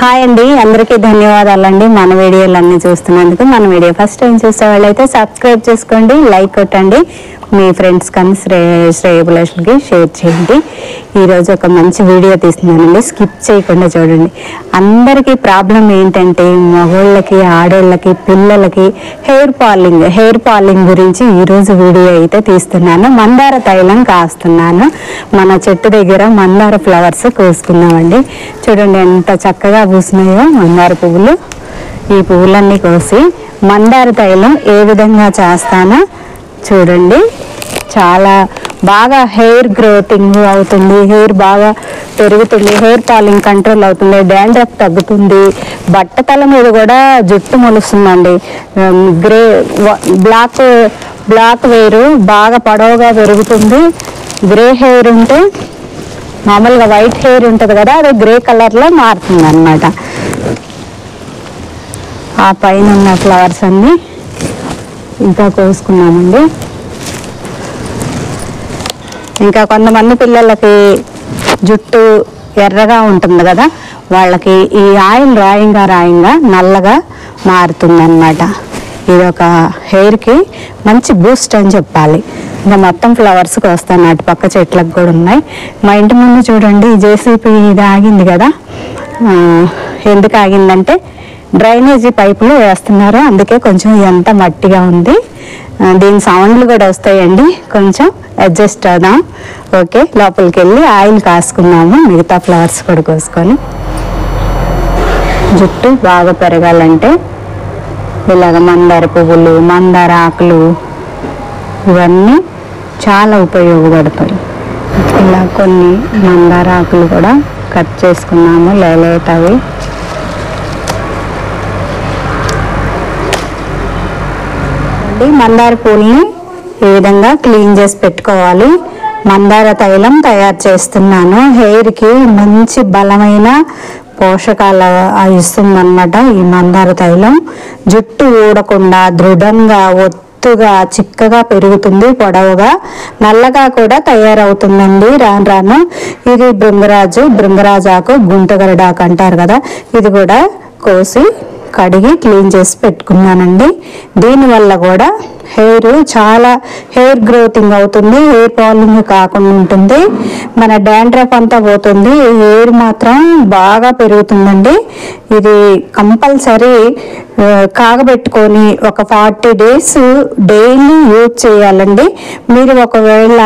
Hi అండి, అందరికీ ధన్యవాదాలండి. మన వీడియోలన్నీ చూస్తున్నందుకు. మన వీడియో ఫస్ట్ టైం చూసే వాళ్ళైతే సబ్స్క్రైబ్ చేసుకోండి, లైక్ కొట్టండి, మీ ఫ్రెండ్స్ కానీ శ్రేయభిలాషులకి షేర్ చేయండి. ఈరోజు ఒక మంచి వీడియో తీస్తున్నానండి, స్కిప్ చేయకుండా చూడండి. అందరికీ ప్రాబ్లం ఏంటంటే మగవాళ్ళకి, ఆడవాళ్ళకి, పిల్లలకి హెయిర్ ఫాలింగ్ గురించి ఈరోజు వీడియో అయితే తీస్తున్నాను. మందార తైలం కాస్తున్నాను. మన చెట్టు దగ్గర మందార ఫ్లవర్స్ కోసుకున్నామండి. చూడండి ఎంత చక్కగా పూసినాయో మందార పువ్వులు. ఈ పువ్వులన్నీ కోసి మందార తైలం ఏ విధంగా చేస్తానో చూడండి. చాలా బాగా హెయిర్ గ్రోతింగ్ అవుతుంది, హెయిర్ బాగా పెరుగుతుంది, హెయిర్ ఫాలింగ్ కంట్రోల్ అవుతుంది, డాండ్రఫ్ తగ్గుతుంది, బట్టతల మీద కూడా జుట్టు మొలుస్తుందండి. బ్లాక్ హెయిర్ బాగా పొడవుగా పెరుగుతుంది. గ్రే హెయిర్ ఉంటే మామూలుగా వైట్ హెయిర్ ఉంటుంది కదా, అది గ్రే కలర్లో మారుతుంది అన్నమాట. ఆ పైన ఉన్న ఫ్లవర్స్ అన్నీ ఇంకా కోసుకున్నామండి. ఇంకా కొంతమంది పిల్లలకి జుట్టు ఎర్రగా ఉంటుంది కదా, వాళ్ళకి ఈ ఆయిల్ రాయంగా నల్లగా మారుతుందన్నమాట. ఇది ఒక హెయిర్కి మంచి బూస్ట్ అని చెప్పాలి. ఇంకా మొత్తం ఫ్లవర్స్కి వస్తాను, అటు పక్క చెట్లకు కూడా ఉన్నాయి. మా ఇంటి ముందు చూడండి జేసీపీ ఇది ఆగింది కదా. ఎందుకు ఆగిందంటే డ్రైనేజీ పైపులు వేస్తున్నారు, అందుకే కొంచెం ఎంత మట్టిగా ఉంది. దీని సౌండ్లు కూడా వస్తాయండి, కొంచెం అడ్జస్ట్ అవుదాం. ఓకే, లోపలికి వెళ్ళి ఆయిల్ కాసుకున్నాము. మిగతా ఫ్లవర్స్ కూడా కోసుకొని జుట్టు బాగా పెరగాలంటే ఇలాగ మందార పువ్వులు, మందార ఆకులు ఇవన్నీ చాలా ఉపయోగపడతాయి. ఇలా కొన్ని మందార ఆకులు కూడా కట్ చేసుకున్నాము, లేలేతవి. మందార పూలని ఈ విధంగా క్లీన్ చేసి పెట్టుకోవాలి. మందార తైలం తయారు చేస్తున్నాను. హెయిర్కి మంచి బలమైన పోషకాలు ఇస్తుందన్నమాట ఈ మందార తైలం. జుట్టు ఊడకుండా దృఢంగా, ఒత్తుగా, చిక్కగా పెరుగుతుంది, పొడవుగా, నల్లగా కూడా తయారవుతుందండి రాను రాను. ఇది భృంగరాజు ఆకు, గుంటగరడాకు అంటారు కదా, ఇది కూడా కోసి కడిగి క్లీన్ చేసి పెట్టుకున్నానండి. దీనివల్ల కూడా హెయిర్ గ్రోతింగ్ అవుతుంది, హెయిర్ ఫాలింగ్ కాకుండా ఉంటుంది, మన డాండ్రఫ్ అంతా పోతుంది, హెయిర్ మాత్రం బాగా పెరుగుతుందండి. ఇది కంపల్సరీ కాగబెట్టుకొని ఒక 40 days డైలీ యూజ్ చేయాలండి. మీరు ఒకవేళ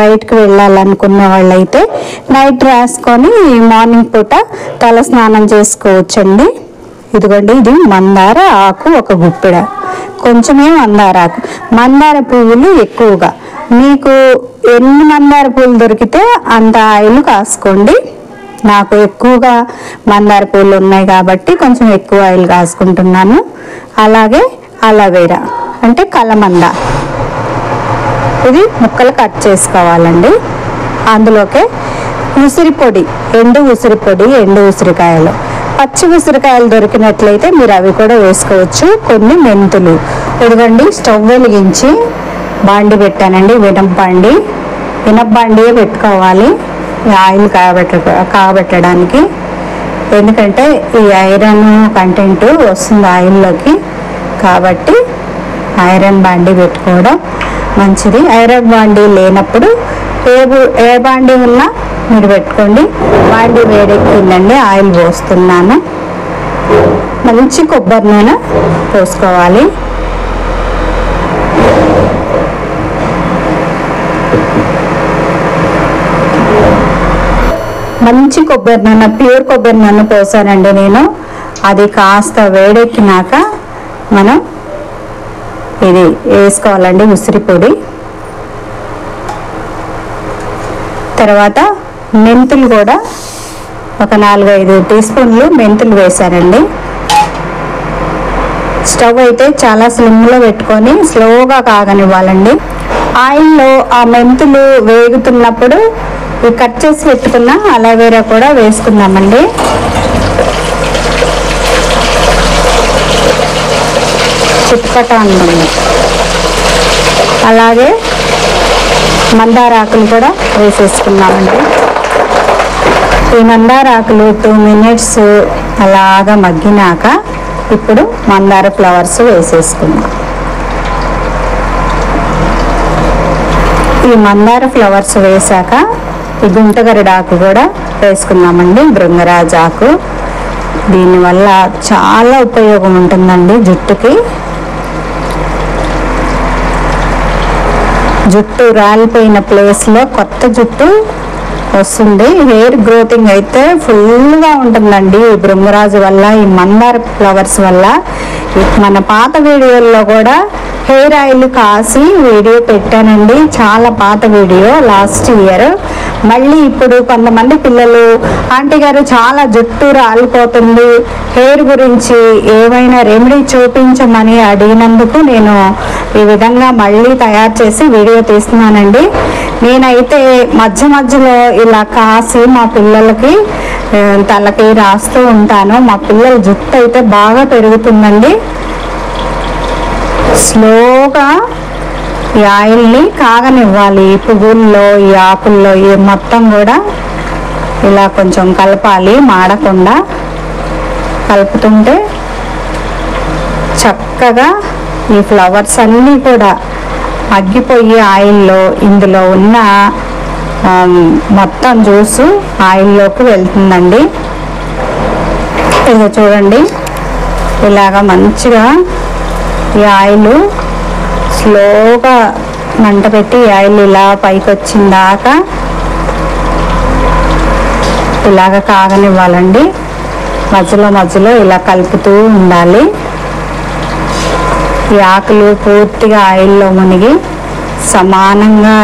బయటకు వెళ్ళాలనుకున్న వాళ్ళైతే నైట్ రాసుకొని మార్నింగ్ పూట తల స్నానం చేసుకోవచ్చండి. ఇదిగోండి, ఇది మందార ఆకు ఒక గుప్పెడ, కొంచెమే మందార ఆకు. మందార పువ్వులు ఎక్కువగా, మీకు ఎన్ని మందార పువ్వులు దొరికితే అంత ఆయిల్ కాసుకోండి. నాకు ఎక్కువగా మందార పువ్వులు ఉన్నాయి కాబట్టి కొంచెం ఎక్కువ ఆయిల్ కాసుకుంటున్నాను. అలాగే అలోవెరా అంటే కలమంద, ఇది ముక్కలు కట్ చేసుకోవాలండి. అందులోకే ఉసిరిపొడి, ఎండు ఉసిరికాయలు, పచ్చి ఉసిరికాయలు దొరికినట్లయితే మీరు అవి కూడా వేసుకోవచ్చు. కొన్ని మెంతులు. ఇదిగోండి, స్టవ్ వెలిగించి బాండి పెట్టానండి, ఇనపబాండియే పెట్టుకోవాలి ఆయిల్ కాగబెట్టడానికి. ఎందుకంటే ఈ ఐరన్ కంటెంట్ వస్తుంది ఆయిల్లోకి, కాబట్టి ఐరన్ బాండి పెట్టుకోవడం మంచిది. ఐరన్ బాండి లేనప్పుడు ఏ బాండి ఉన్నా మీరు పెట్టుకోండి. బాండి వేడెక్కిందండి, ఆయిల్ పోస్తున్నాను. మంచి కొబ్బరి నూనె పోసుకోవాలి. మంచి కొబ్బరి నూనె, ప్యూర్ కొబ్బరి నూనె పోసానండి నేను. అది కాస్త వేడెక్కినాక మనం ఇది వేసుకోవాలండి, ఉసిరిపొడి. తర్వాత మెంతులు కూడా ఒక 4-5 teaspoons మెంతులు వేశారండి. స్టవ్ అయితే చాలా స్లిమ్లో పెట్టుకొని స్లోగా కాగనివ్వాలండి. ఆయిల్లో ఆ మెంతులు వేగుతున్నప్పుడు ఈ కట్ చేసి పెట్టుకున్న అలోవెరా కూడా వేసుకుందామండి. చిట్పట అన్నది. అలాగే మందార ఆకులు కూడా వేసేసుకున్నామండి. ఈ మందార ఆకులు 2 minutes అలాగా మగ్గినాక ఇప్పుడు మందార ఫ్లవర్స్ వేసేసుకుందాం. ఈ మందార ఫ్లవర్స్ వేసాక ఈ గుంటగరిడాకు కూడా వేసుకుందామండి. భృంగరాజ ఆకు, దీనివల్ల చాలా ఉపయోగం ఉంటుందండి జుట్టుకి. జుట్టు రాలిపోయిన ప్లేస్లో కొత్త జుట్టు వస్తుంది. హెయిర్ గ్రోతింగ్ అయితే ఫుల్గా ఉంటుందండి ఈ భృంగరాజు వల్ల, ఈ మందార ఫ్లవర్స్ వల్ల. మన పాత వీడియోల్లో కూడా హెయిర్ ఆయిల్ కాసి వీడియో పెట్టానండి, చాలా పాత వీడియో, లాస్ట్ ఇయర్. మళ్ళీ ఇప్పుడు కొంతమంది పిల్లలు ఆంటీ గారు చాలా జుట్టు రాలిపోతుంది, హెయిర్ గురించి ఏమైనా రెమెడీ చూపించమని అడిగినందుకు నేను ఈ విధంగా మళ్ళీ తయారు చేసి వీడియో తీస్తున్నానండి. నేనైతే మధ్య మధ్యలో ఇలా కాసి మా పిల్లలకి తలకి రాస్తూ ఉంటాను. మా పిల్లల జుట్టు అయితే బాగా పెరుగుతుందండి. స్లోగా ఈ ఆయిల్ని కాగనివ్వాలి. ఈ పువ్వుల్లో, ఈ ఆకుల్లో, ఈ మొత్తం కూడా ఇలా కొంచెం కలపాలి, మాడకుండా కలుపుతుంటే చక్కగా ఈ ఫ్లవర్స్ అన్నీ కూడా మగ్గిపోయి ఆయిల్లో ఇందులో ఉన్న మొత్తం జ్యూసు ఆయిల్లోకి వెళ్తుందండి. ఇది చూడండి, ఇలాగ మంచిగా ఈ ఆయిల్ స్లోగా మంట పెట్టి ఈ ఆయిల్ ఇలా పైకి వచ్చిందాక ఇలాగ కాగనివ్వాలండి. మధ్యలో మధ్యలో ఇలా కలుపుతూ ఉండాలి. ఈ ఆకులు పూర్తిగా ఆయిల్లో మునిగి సమానంగా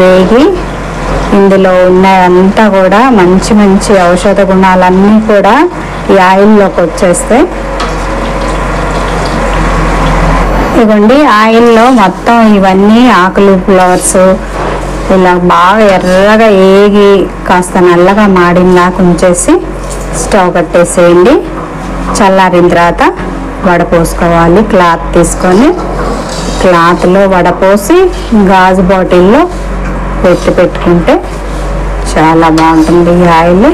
వేగి ఇందులో ఉన్నదంతా కూడా మంచి మంచి ఔషధ గుణాలన్నీ కూడా ఈ ఆయిల్లోకి వచ్చేస్తాయి. ఇవ్వండి, ఆయిల్లో మొత్తం ఇవన్నీ ఆకులు, ఫ్లవర్స్ ఇలా బాగా ఎర్రగా ఏగి కాస్త నల్లగా మాడిందాక ఉంచేసి స్టవ్ కట్టేసేయండి. చల్లారిన తర్వాత వడపోసుకోవాలి. క్లాత్ తీసుకొని క్లాత్లో వడపోసి గాజు బాటిల్లో పెట్టుకుంటే చాలా బాగుంటుంది ఈ ఆయిల్.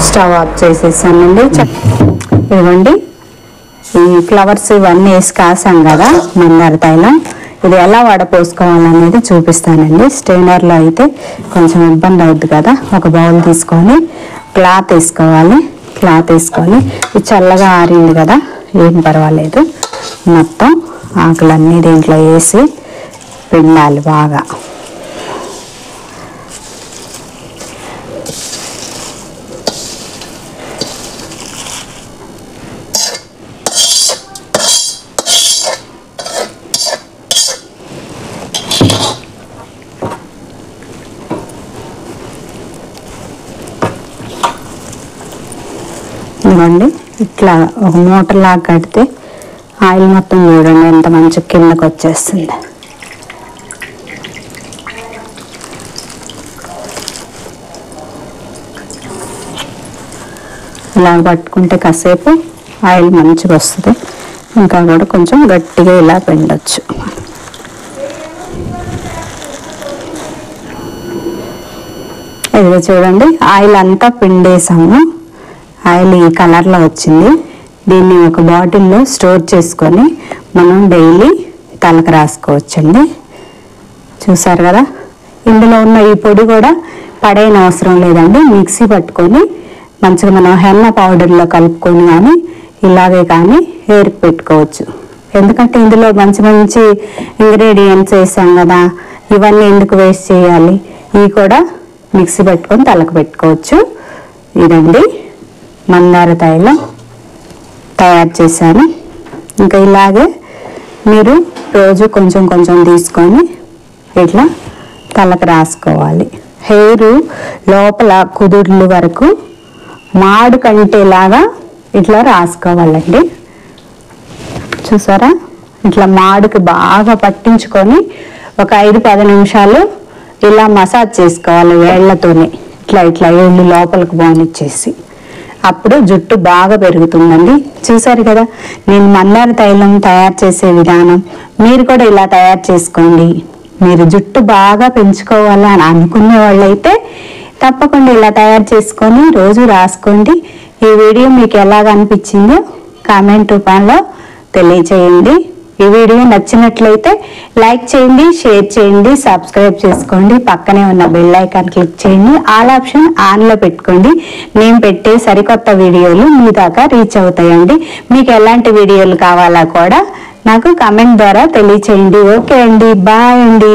స్టవ్ ఆఫ్ చేసేసానండి. ఇవ్వండి, ఈ ఫ్లవర్స్ ఇవన్నీ వేసి కాసాం కదా మందార తైలం, ఇది ఎలా వడపోసుకోవాలనేది చూపిస్తానండి. స్టెయినర్లో అయితే కొంచెం ఇబ్బంది అవుద్ది కదా. ఒక బౌల్ తీసుకొని క్లాత్ వేసుకోవాలి. క్లాత్ వేసుకొని ఇది చల్లగా ఆరింది కదా, ఏం పర్వాలేదు. మొత్తం ఆకులన్నీ దీంట్లో వేసి పిండాలి బాగా. ఇవ్వండి, ఇట్లా ఒక మూటలాగా కడితే ఆయిల్ మొత్తం చూడండి ఎంత మంచి కిందకు వచ్చేస్తుంది. ఇలా పట్టుకుంటే కాసేపు ఆయిల్ మంచిగా వస్తుంది. ఇంకా కూడా కొంచెం గట్టిగా ఇలా పిండొచ్చు. ఇది చూడండి, ఆయిల్ అంతా పిండేసాము. ఆయిల్ ఈ కలర్లో వచ్చింది. దీన్ని ఒక బాటిల్లో స్టోర్ చేసుకొని మనం డైలీ తలకు రాసుకోవచ్చండి. చూసారు కదా, ఇందులో ఉన్న ఈ పొడి కూడా పడేయన అవసరం లేదండి. మిక్సీ పట్టుకొని మంచిగా మనం హెన్న పౌడర్లో కలుపుకొని కానీ ఇలాగే కానీ హెయిర్కి పెట్టుకోవచ్చు. ఎందుకంటే ఇందులో మంచి మంచి ఇంగ్రీడియంట్స్ వేసాం కదా, ఇవన్నీ ఎందుకు వేస్ట్ చేయాలి. ఇవి కూడా మిక్సీ పెట్టుకొని తలకు పెట్టుకోవచ్చు. ఇదండి మందార తైలం తయారు చేశాను. ఇంకా ఇలాగే మీరు రోజు కొంచెం కొంచెం తీసుకొని ఇట్లా తలకు రాసుకోవాలి. హెయిర్ లోపల కుదుర్లు వరకు మాడు కంటేలాగా ఇట్లా రాసుకోవాలండి. చూసారా, ఇట్లా మాడుకి బాగా పట్టించుకొని ఒక 5-10 నిమిషాలు ఇలా మసాజ్ చేసుకోవాలి వేళ్లతోనే. ఇట్లా ఇట్లా ఏళ్ళు లోపలికి పోనిచ్చేసి అప్పుడు జుట్టు బాగా పెరుగుతుందండి. చూసారు కదా నేను మందార తైలం తయారు చేసే విధానం. మీరు కూడా ఇలా తయారు చేసుకోండి. మీరు జుట్టు బాగా పెంచుకోవాలని అనుకునే వాళ్ళైతే తప్పకుండా ఇలా తయారు చేసుకొని రోజు రాసుకోండి. ఈ వీడియో మీకు ఎలాగ అనిపించిందో కామెంట్ రూపంలో తెలియచేయండి. ఈ వీడియో నచ్చినట్లయితే లైక్ చేయండి, షేర్ చేయండి, సబ్స్క్రైబ్ చేసుకోండి. పక్కనే ఉన్న బెల్ ఐకాన్ క్లిక్ చేయండి. ఆల్ ఆప్షన్ ఆన్లో పెట్టుకోండి. నేను పెట్టే సరికొత్త వీడియోలు మీ దాకా రీచ్ అవుతాయండి. మీకు ఎలాంటి వీడియోలు కావాలా కూడా నాకు కామెంట్ ద్వారా తెలియచేయండి. ఓకే అండి, బాయ్ అండి.